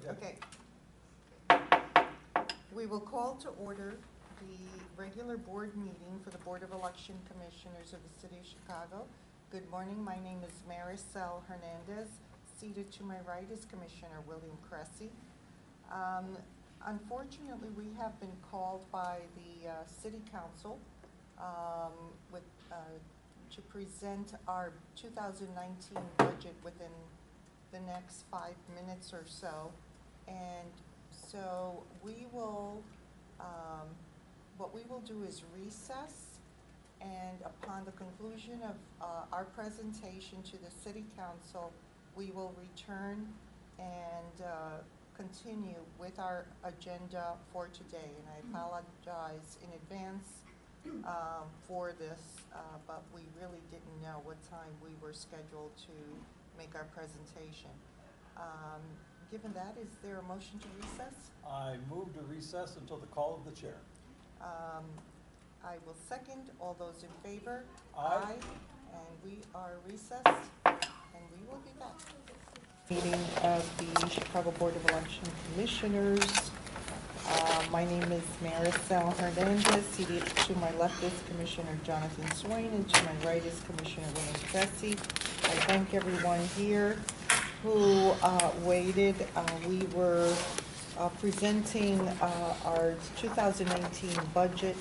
Okay. We will call to order the regular board meeting for the Board of Election Commissioners of the City of Chicago. Good morning. My name is Marisel Hernandez. Seated to my right is Commissioner William Kresse. Unfortunately, we have been called by the City Council to present our 2019 budget within the next 5 minutes or so. And so we will, what we will do is recess, and upon the conclusion of our presentation to the City Council, we will return and continue with our agenda for today. And I apologize in advance for this, but we really didn't know what time we were scheduled to make our presentation. Given that, is there a motion to recess? I move to recess until the call of the chair. I will second. All those in favor? Aye. And we are recessed, and we will be back. Meeting of the Chicago Board of Election Commissioners. My name is Marisel Hernandez. Seated to my left is Commissioner Jonathan Swain, and to my right is Commissioner William Kresse. I thank everyone here who waited. We were presenting our 2019 budget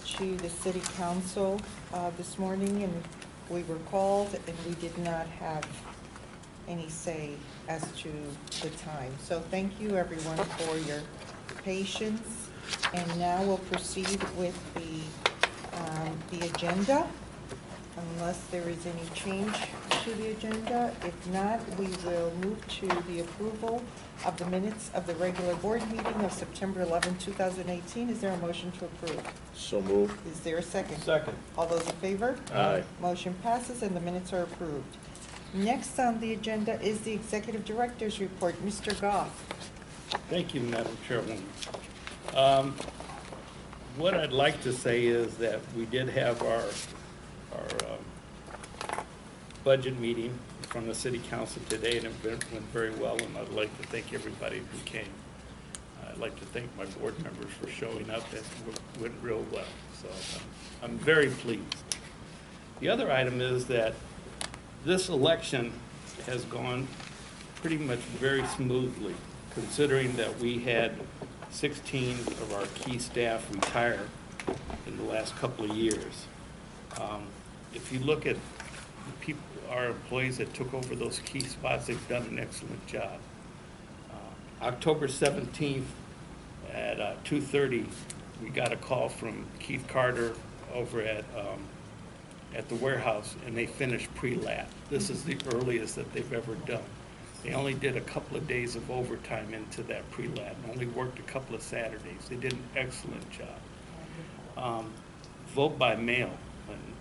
to the City Council this morning, and we were called, and we did not have any say as to the time. So thank you everyone for your patience. And now we'll proceed with the agenda, unless there is any change to the agenda. If not, we will move to the approval of the minutes of the regular board meeting of September 11, 2018. Is there a motion to approve? So moved. Is there a second? Second. All those in favor? Aye. Motion passes and the minutes are approved. Next on the agenda is the Executive Director's Report. Mr. Goff. Thank you, Madam Chairwoman. What I'd like to say is that we did have our budget meeting from the City Council today, and it went very well, and I'd like to thank everybody who came. I'd like to thank my board members for showing up. It went real well, so I'm very pleased. The other item is that this election has gone pretty much very smoothly, considering that we had 16 of our key staff retire in the last couple of years. If you look at the people, our employees that took over those key spots, they've done an excellent job. October 17th at 2:30, we got a call from Keith Carter over at the warehouse, and they finished pre-lat. This is the earliest that they've ever done. They only did a couple of days of overtime into that pre-lat and only worked a couple of Saturdays. They did an excellent job. Vote by mail,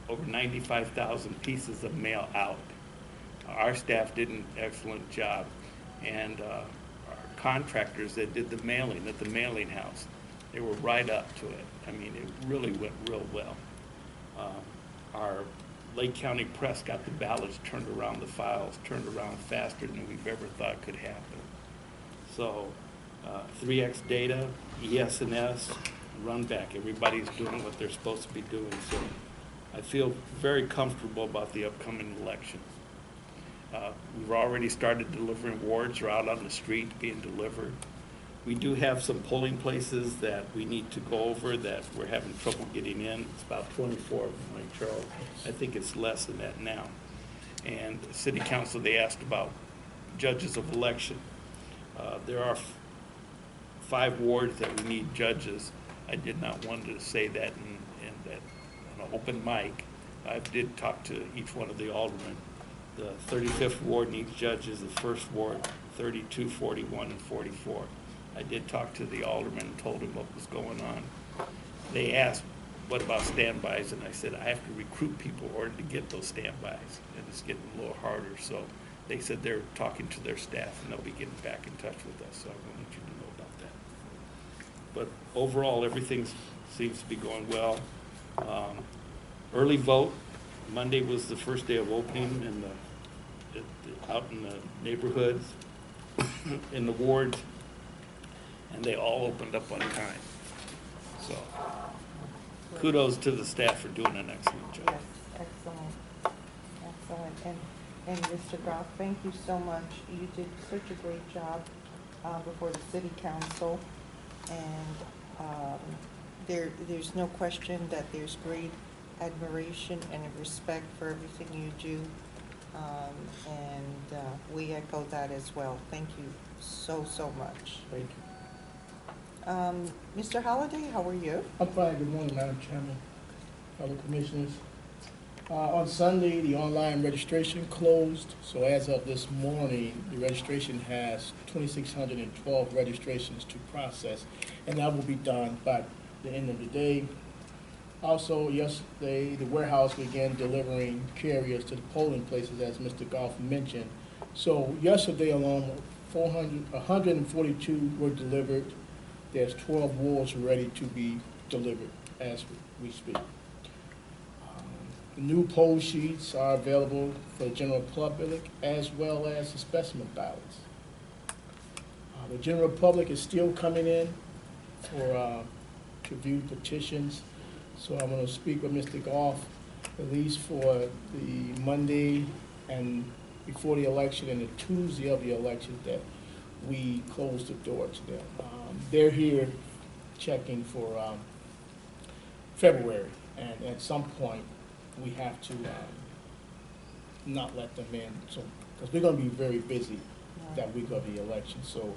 over 95,000 pieces of mail out. Our staff did an excellent job, and our contractors that did the mailing at the mailing house, they were right up to it. I mean, it really went real well. Our Lake County Press got the ballots turned around, the files turned around faster than we've ever thought could happen. So 3X data, ES&S, run back, everybody's doing what they're supposed to be doing. So I feel very comfortable about the upcoming election. We've already started delivering wards. They're out on the street being delivered. We do have some polling places that we need to go over that we're having trouble getting in. It's about 24 of them, like Charles. I think it's less than that now. And the City Council, they asked about judges of election. There are 5 wards that we need judges. I did not want to say that in that on an open mic. I did talk to each one of the aldermen. The 35th ward needs judges, the 1st ward, 32, 41, and 44. I did talk to the alderman and told him what was going on. They asked, what about standbys? And I said, I have to recruit people in order to get those standbys. And it's getting a little harder. So they said they're talking to their staff and they'll be getting back in touch with us. So I want you to know about that. But overall, everything seems to be going well. Early vote. Monday was the first day of opening out in the neighborhoods. in the wards, and they all opened up on time. So kudos to the staff for doing an excellent job. Yes, excellent, excellent. And Mr. Goff, thank you so much. You did such a great job before the city council. And there's no question that there's great admiration and respect for everything you do. And we echo that as well. Thank you so much. Thank you. Mr. Holliday, how are you? I'm fine. Good morning, Madam Chairman, fellow commissioners. On Sunday, the online registration closed, so as of this morning, the registration has 2,612 registrations to process, and that will be done by the end of the day. Also, yesterday, the warehouse began delivering carriers to the polling places, as Mr. Goff mentioned. So yesterday alone, 142 were delivered. There's 12 wards ready to be delivered as we speak. The new poll sheets are available for the general public as well as the specimen ballots. The general public is still coming in for to view petitions. So I'm going to speak with Mr. Goff, at least for the Monday and before the election and the Tuesday of the election, that we close the door to them. They're here checking for February, and at some point, we have to not let them in, so because we're going to be very busy that week of the election. So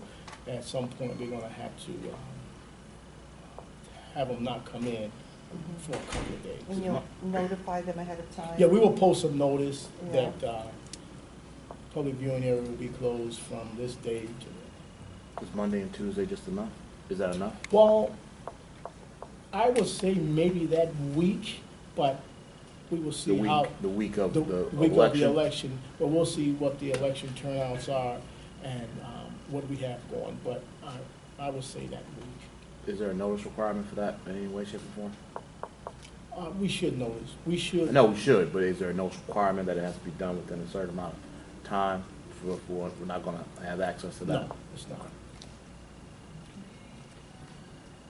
at some point, we're going to have to have them not come in for a couple of days. And you'll notify them ahead of time? Yeah, we will post a notice Yeah. that public viewing area will be closed from this day to. Is Monday and Tuesday just enough? Is that enough? Well, I would say maybe that week, but we will see how. The week of the week election? of the election, but we'll see what the election turnouts are and what we have going, but I would say that week. Is there a notice requirement for that in any way, shape, or form? We should notice, we should. No, we should, but is there a notice requirement that it has to be done within a certain amount of time? We're not gonna have access to that? No, it's not.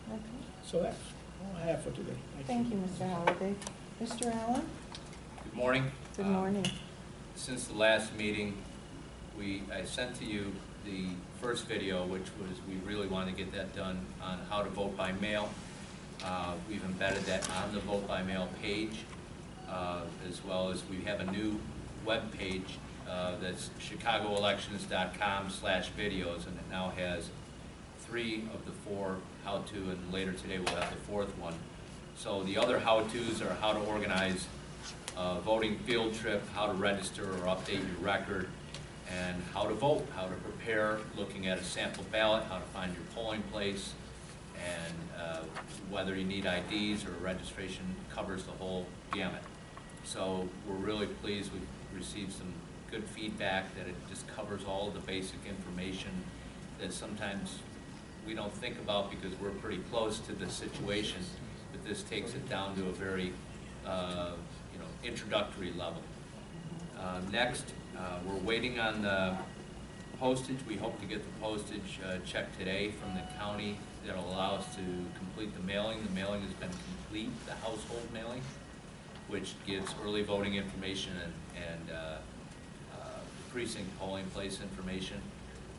Okay. So that's all I have for today. Thank you, Mr. Holliday. Mr. Allen? Good morning. Good morning. Since the last meeting, I sent to you the first video, which was, we really want to get that done on how to vote by mail. We've embedded that on the vote by mail page, as well as we have a new web page that's chicagoelections.com/videos, and it now has 3 of the 4 how-to, and later today we'll have the 4th one. So the other how-tos are how to organize a voting field trip, how to register or update your record, and how to vote, how to prepare, looking at a sample ballot, how to find your polling place, and whether you need IDs or registration, covers the whole gamut. So we're really pleased. We've received some good feedback that it just covers all of the basic information that sometimes we don't think about because we're pretty close to the situation, but this takes it down to a very introductory level. Next, we're waiting on the postage. We hope to get the postage check today from the county that'll allow us to complete the mailing. The mailing has been complete, the household mailing, which gives early voting information and precinct polling place information.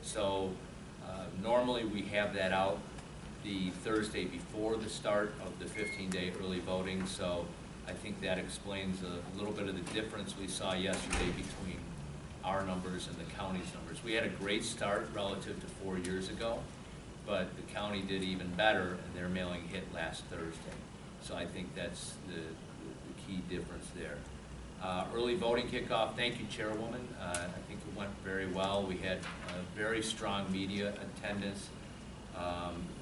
So normally we have that out the Thursday before the start of the 15-day early voting, so I think that explains a little bit of the difference we saw yesterday between our numbers and the county's numbers. We had a great start relative to 4 years ago, but the county did even better, and their mailing hit last Thursday. So I think that's the key difference there. Early voting kickoff, thank you, Chairwoman. I think it went very well. We had very strong media attendance.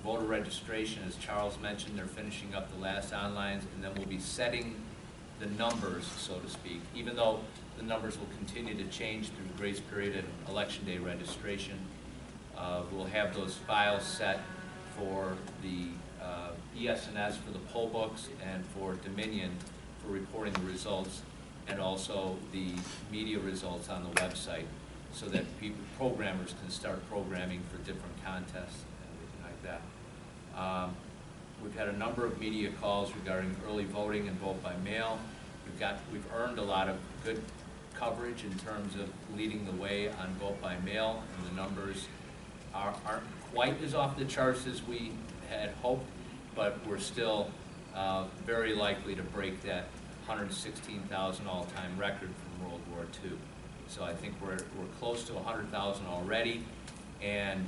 Voter registration, as Charles mentioned, they're finishing up the last onlines, and then we'll be setting the numbers, so to speak, even though the numbers will continue to change through grace period and election day registration. We'll have those files set for the ES&S for the poll books and for Dominion for reporting the results, and also the media results on the website. so that people, programmers can start programming for different contests and everything like that. We've had a number of media calls regarding early voting and vote by mail. We've earned a lot of good coverage in terms of leading the way on vote by mail, and the numbers aren't quite as off the charts as we had hoped, but we're still very likely to break that 116,000 all-time record from World War II. So I think we're close to 100,000 already, and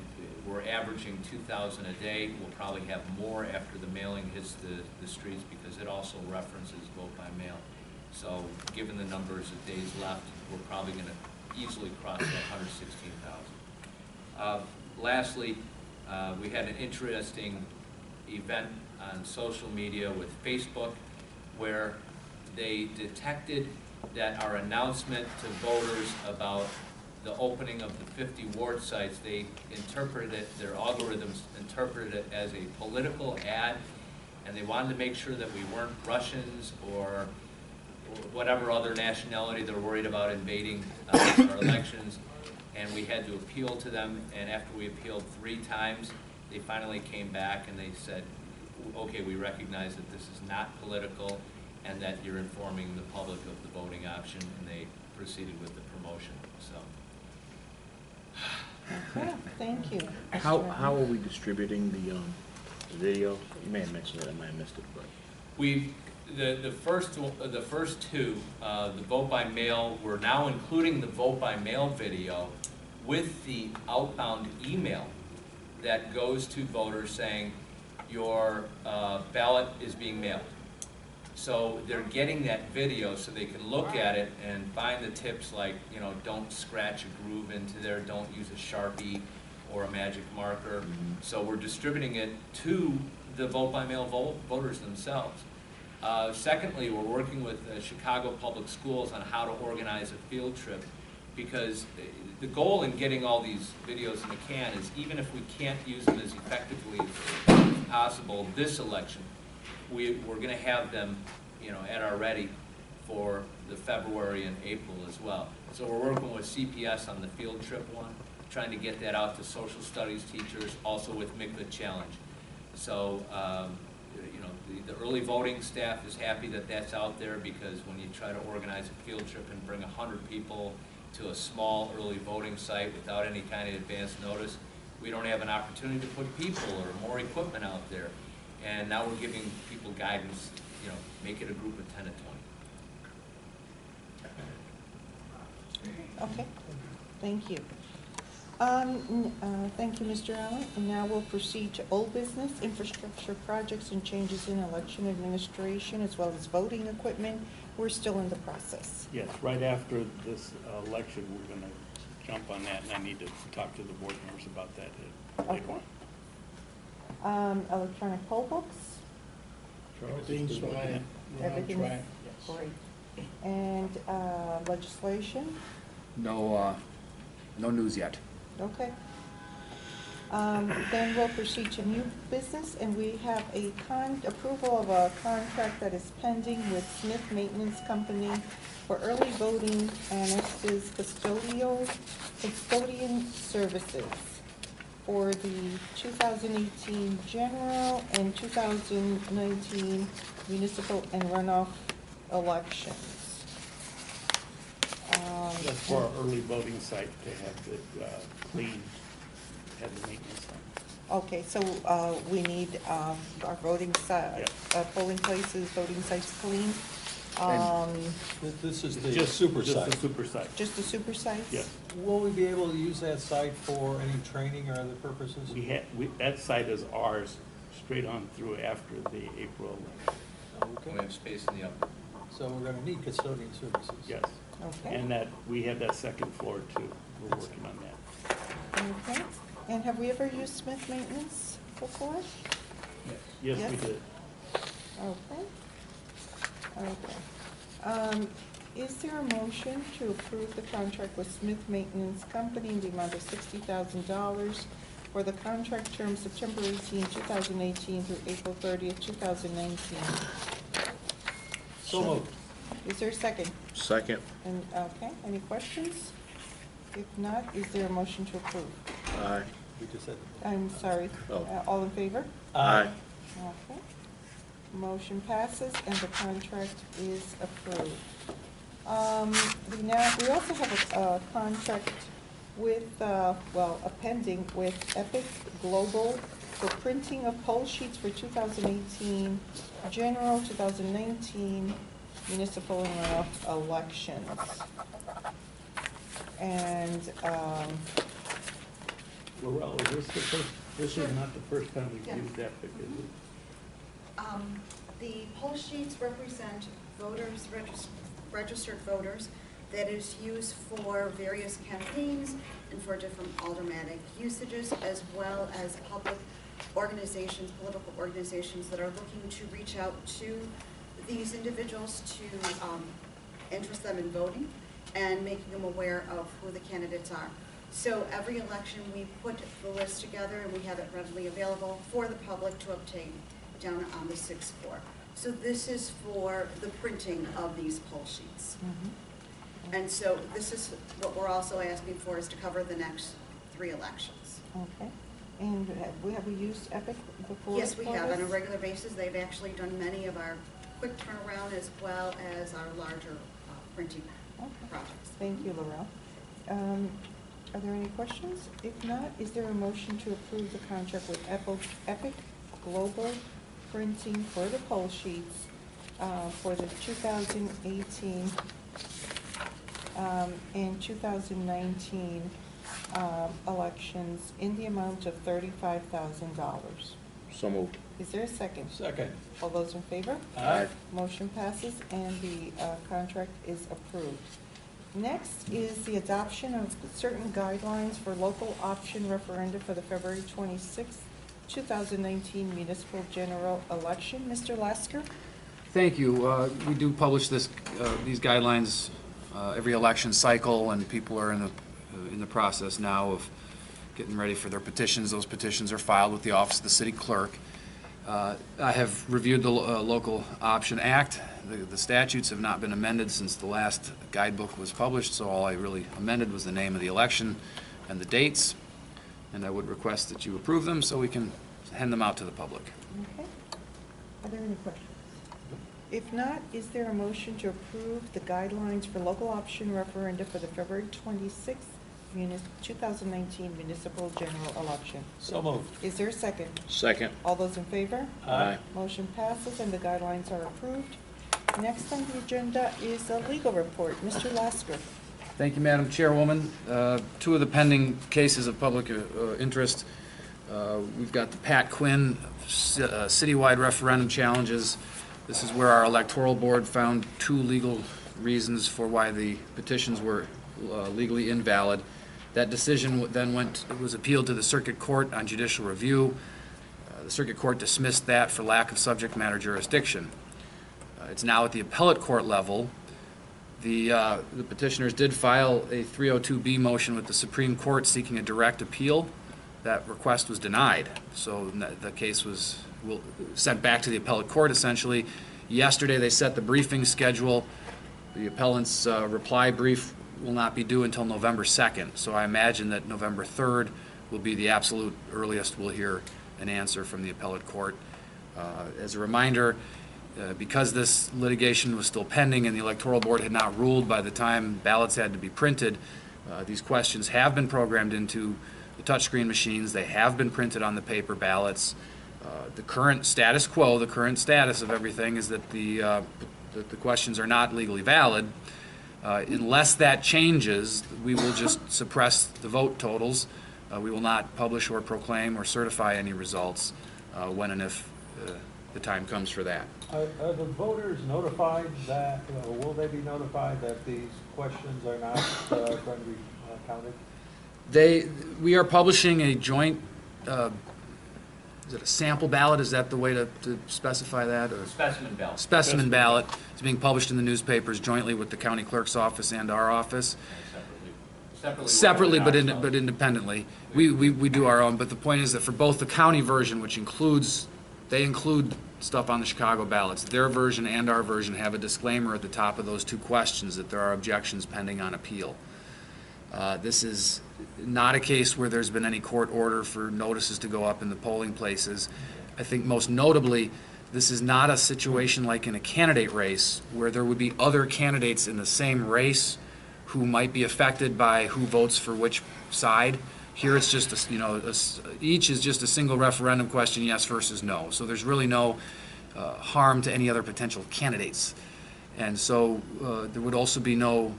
we're averaging 2,000 a day. We'll probably have more after the mailing hits the streets, because it also references vote by mail. So given the numbers of days left, we're probably going to easily cross that 116,000. Lastly, we had an interesting event on social media with Facebook, where they detected that our announcement to voters about the opening of the 50 ward sites, they interpreted it, their algorithms interpreted it as a political ad, and they wanted to make sure that we weren't Russians or whatever other nationality they're worried about invading our elections. And we had to appeal to them, and after we appealed 3 times, they finally came back and they said, okay, we recognize that this is not political and that you're informing the public of the voting option, and they proceeded with the promotion. So Okay, thank you. How are we distributing the video? You may have mentioned it, I might have missed it, but. we've, the first 2, the vote by mail, we're now including the vote by mail video with the outbound email that goes to voters saying your ballot is being mailed. So they're getting that video so they can look at it and find the tips like, you know, don't scratch a groove into there, don't use a Sharpie or a magic marker. So we're distributing it to the vote by mail voters themselves. Secondly, we're working with Chicago Public Schools on how to organize a field trip, because the goal in getting all these videos in the can is, even if we can't use them as effectively as possible this election, we're going to have them, you know, at our ready for the February and April as well. So we're working with CPS on the field trip one, trying to get that out to social studies teachers, also with MICLA Challenge. So, you know, the early voting staff is happy that that's out there, because when you try to organize a field trip and bring 100 people to a small early voting site without any kind of advance notice, we don't have an opportunity to put people or more equipment out there. And now we're giving people guidance, you know, make it a group of 10 to 20. Okay, thank you. Thank you, Mr. Allen. And now we'll proceed to old business, infrastructure projects and changes in election administration, as well as voting equipment. We're still in the process. Yes, right after this election, we're going to jump on that, and I need to talk to the board members about that later on. Electronic poll books, Everything's fine. We're on everything's track. Yes. great. And legislation, No news yet. okay. Then we'll proceed to new business, and we have a approval of a contract that is pending with Smith Maintenance Company for early voting annexes custodian services for the 2018 general and 2019 municipal and runoff elections. That's for our early voting site to have it cleaned, have the maintenance done. Okay, so we need our voting site, polling places, voting sites cleaned. This is the Just super Just site. the super site, Just the super sites? yes. Will we be able to use that site for any training or other purposes? That site is ours straight on through after the April election. We have space in the upper. So we're gonna need custodian services. Yes. Okay. And that, we have that second floor too. We're working on that. Okay, and have we ever used Smith Maintenance before? Yes, we Yes. did. Okay. Okay. Is there a motion to approve the contract with Smith Maintenance Company in the amount of $60,000 for the contract term September 18, 2018 through April 30th, 2019? So moved. Is there a second? Second. And, okay, any questions? If not, is there a motion to approve? Aye. We just said. I'm sorry. Oh. All in favor? Aye. Okay. Motion passes and the contract is approved. We also have a contract with, a pending with Epic Global for printing of poll sheets for 2018 general, 2019 municipal and runoff elections. And, Laurel, is this the first, this is not the first time we've Yeah. used Epic, is it? The poll sheets represent voters, registered voters, that is used for various campaigns and for different aldermanic usages, as well as public organizations, political organizations that are looking to reach out to these individuals to interest them in voting and making them aware of who the candidates are. So every election, we put the list together and we have it readily available for the public to obtain down on the 6th floor. So this is for the printing of these poll sheets. And so this is what we're also asking for, is to cover the next 3 elections. okay. And have we used Epic before? Yes, we for have, on a this? regular basis. They've actually done many of our quick turnaround as well as our larger printing Okay. projects. Thank you, Laurel. Are there any questions? If not, is there a motion to approve the contract with Epic Global Printing for the poll sheets for the 2018 and 2019 elections in the amount of $35,000? So moved. Is there a second? Second. All those in favor? Aye. Motion passes and the contract is approved. Next is the adoption of certain guidelines for local option referenda for the February 26th, 2019 municipal general election. Mr. Lasker? Thank you. We do publish these guidelines every election cycle, and people are in the process now of getting ready for their petitions. Those petitions are filed with the Office of the City Clerk. I have reviewed the Local Option Act. The statutes have not been amended since the last guidebook was published, so all I really amended was the name of the election and the dates, and I would request that you approve them so we can hand them out to the public. Okay. Are there any questions? If not, is there a motion to approve the guidelines for local option referenda for the February 26th 2019 municipal general election? So moved. Is there a second? Second. All those in favor? Aye. Motion passes and the guidelines are approved. Next on the agenda is a legal report. Mr. Lasker. Thank you, Madam Chairwoman. 2 of the pending cases of public interest. We've got the Pat Quinn Citywide referendum challenges. This is where our electoral board found 2 legal reasons for why the petitions were legally invalid. That decision then was appealed to the Circuit Court on judicial review. The Circuit Court dismissed that for lack of subject matter jurisdiction. It's now at the appellate court level. The petitioners did file a 302B motion with the Supreme Court seeking a direct appeal. That request was denied, so the case was sent back to the appellate court essentially. Yesterday they set the briefing schedule. The appellant's reply brief will not be due until November 2nd, so I imagine that November 3rd will be the absolute earliest we'll hear an answer from the appellate court. As a reminder, because this litigation was still pending and the electoral board had not ruled by the time ballots had to be printed, these questions have been programmed into the touchscreen machines. They have been printed on the paper ballots. The current status quo, the current status of everything is that the questions are not legally valid. Unless that changes, we will just suppress the vote totals. We will not publish or proclaim or certify any results when and if the time comes for that. Are the voters notified that, or will they be notified that these questions are not going to be counted? We are publishing a joint, is it a sample ballot? Is that the way to specify that? Or? Specimen ballot. Specimen ballot is being published in the newspapers jointly with the county clerk's office and our office. Separately, but independently. We do our own, but the point is that for both the county version, which they include stuff on the Chicago ballots, their version and our version have a disclaimer at the top of those 2 questions that there are objections pending on appeal. This is not a case where there's been any court order for notices to go up in the polling places. I think most notably, this is not a situation like in a candidate race where there would be other candidates in the same race who might be affected by who votes for which side. Here it's just, each is just a single referendum question, yes versus no. So there's really no harm to any other potential candidates. And so there would also be no,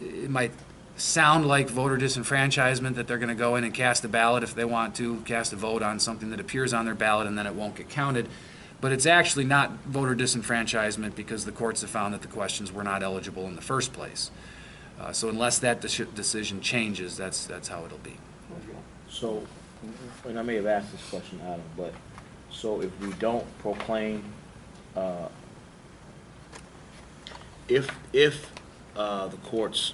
it might sound like voter disenfranchisement, that they're going to go in and cast a ballot if they want to, cast a vote on something that appears on their ballot and then it won't get counted. But it's actually not voter disenfranchisement because the courts have found that the questions were not eligible in the first place. So unless that decision changes, that's how it'll be. So, and I may have asked this question, Adam, but so if we don't proclaim, if the court's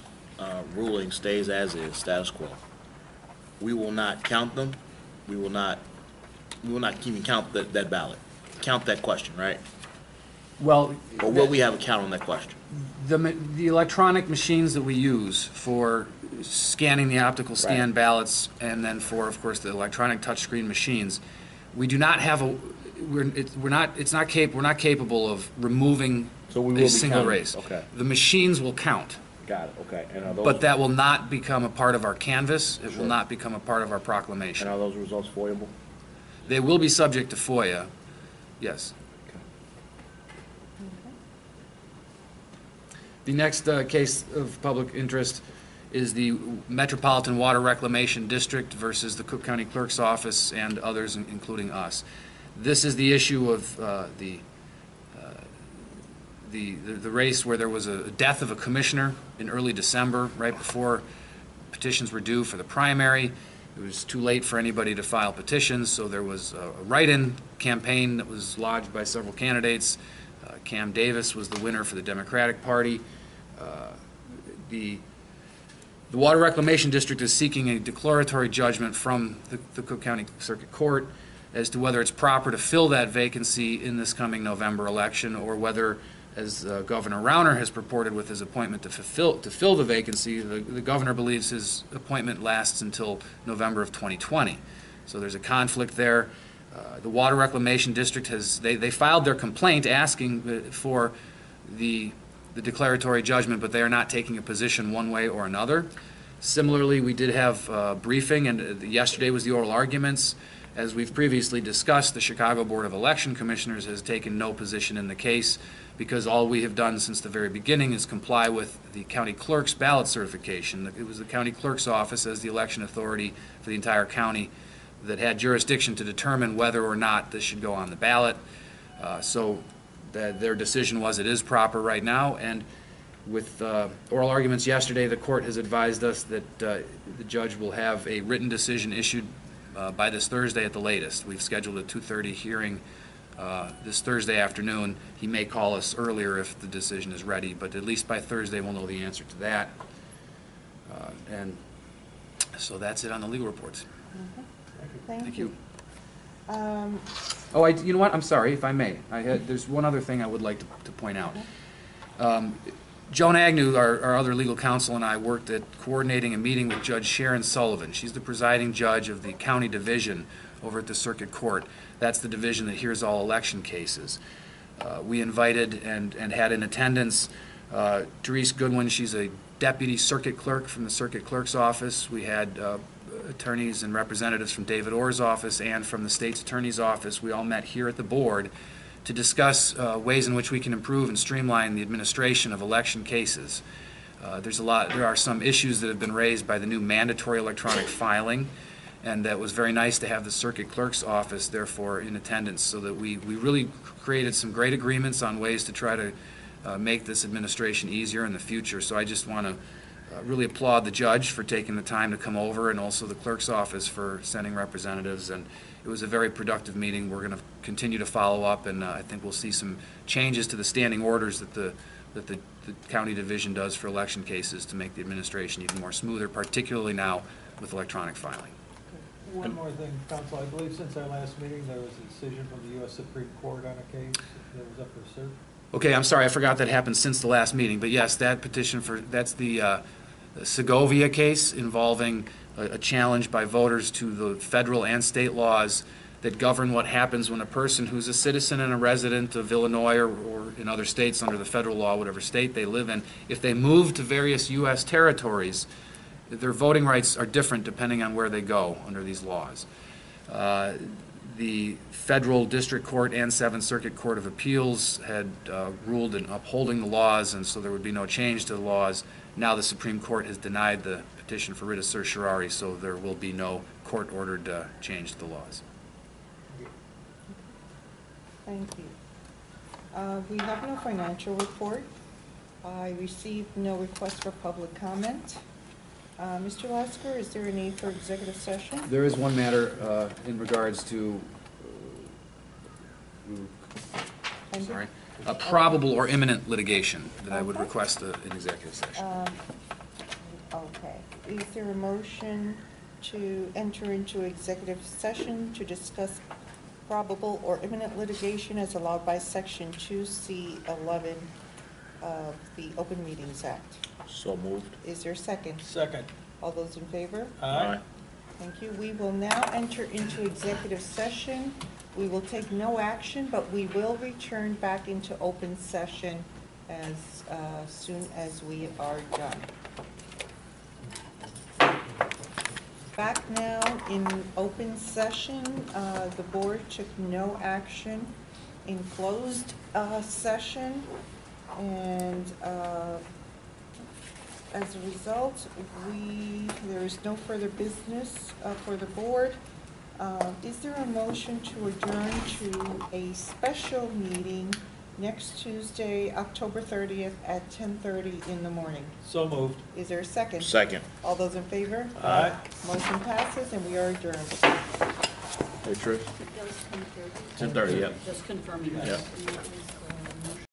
ruling stays as is, status quo, we will not count them. We will not even count that ballot, count that question, right? Well, Or will we have a count on that question? the electronic machines that we use for scanning the optical scan Right. ballots, and then for, of course, the electronic touchscreen machines, we do not have a. We're not capable of removing So we will a be single counting. race. Okay. The machines will count. Got it, okay. And are those, But that will not become a part of our canvass. It Sure. will not become a part of our and proclamation. are those results foiable? They will be subject to FOIA, yes. The next case of public interest is the Metropolitan Water Reclamation District versus the Cook County Clerk's Office and others, including us. This is the issue of the race where there was a death of a commissioner in early December, right before petitions were due for the primary. It was too late for anybody to file petitions, so there was a write-in campaign that was lodged by several candidates. Cam Davis was the winner for the Democratic Party. The Water Reclamation District is seeking a declaratory judgment from the Cook County Circuit Court as to whether it's proper to fill that vacancy in this coming November election, or whether, as Governor Rauner has purported with his appointment to fill the vacancy, the governor believes his appointment lasts until November of 2020. So there's a conflict there. The Water Reclamation District they filed their complaint asking for the declaratory judgment, but they are not taking a position one way or another. Similarly, we did have a briefing, and yesterday was the oral arguments. As we've previously discussed, the Chicago Board of Election Commissioners has taken no position in the case because all we have done since the very beginning is comply with the county clerk's ballot certification. It was the county clerk's office as the election authority for the entire county that had jurisdiction to determine whether or not this should go on the ballot. So their decision was it is proper right now, and with oral arguments yesterday, the court has advised us that the judge will have a written decision issued by this Thursday at the latest. We've scheduled a 2:30 hearing this Thursday afternoon. He may call us earlier if the decision is ready, but at least by Thursday we'll know the answer to that. And so that's it on the legal reports. Thank you. Oh, you know what? I'm sorry, if I may. There's one other thing I would like to point out. Joan Agnew, our other legal counsel, and I worked at coordinating a meeting with Judge Sharon Sullivan. She's the presiding judge of the county division over at the circuit court. That's the division that hears all election cases. We invited and had in attendance Therese Goodwin. She's a deputy circuit clerk from the circuit clerk's office. We had attorneys and representatives from David Orr's office and from the state's attorney's office. We all met here at the board to discuss ways in which we can improve and streamline the administration of election cases. There are some issues that have been raised by the new mandatory electronic filing, and that was very nice to have the circuit clerk's office therefore in attendance, so that we really created some great agreements on ways to try to make this administration easier in the future. So I just want to really applaud the judge for taking the time to come over, and also the clerk's office for sending representatives. And it was a very productive meeting. We're going to continue to follow up, and I think we'll see some changes to the standing orders that the county division does for election cases to make the administration even more smoother, particularly now with electronic filing. One more thing, Counsel. I believe since our last meeting, there was a decision from the U.S. Supreme Court on a case that was up for cert. Okay, I'm sorry, I forgot that happened since the last meeting, but yes, that petition that's the The Segovia case involving a challenge by voters to the federal and state laws that govern what happens when a person who's a citizen and a resident of Illinois or in other states under the federal law, whatever state they live in, if they move to various U.S. territories, their voting rights are different depending on where they go under these laws. The Federal District Court and Seventh Circuit Court of Appeals had ruled in upholding the laws, and so there would be no change to the laws. Now the Supreme Court has denied the petition for writ of certiorari, so there will be no court-ordered change to the laws. Thank you. We have no financial report. I received no request for public comment. Mr. Lasker, is there a need for executive session? There is one matter in regards to probable or imminent litigation that I would request an executive session. Okay. Is there a motion to enter into executive session to discuss probable or imminent litigation as allowed by Section 2C11 of the Open Meetings Act? So moved. Is there a second? Second. All those in favor? Aye. Thank you. We will now enter into executive session. We will take no action, but we will return back into open session as soon as we are done. Back now in open session, the board took no action in closed session, and as a result, there is no further business for the board. Is there a motion to adjourn to a special meeting next Tuesday, October 30th at 10:30 in the morning? So moved. Is there a second? Second. All those in favor? Aye. Motion passes, and we are adjourned. Hey, Trish. 10:30, yeah. Just confirming that. Yeah.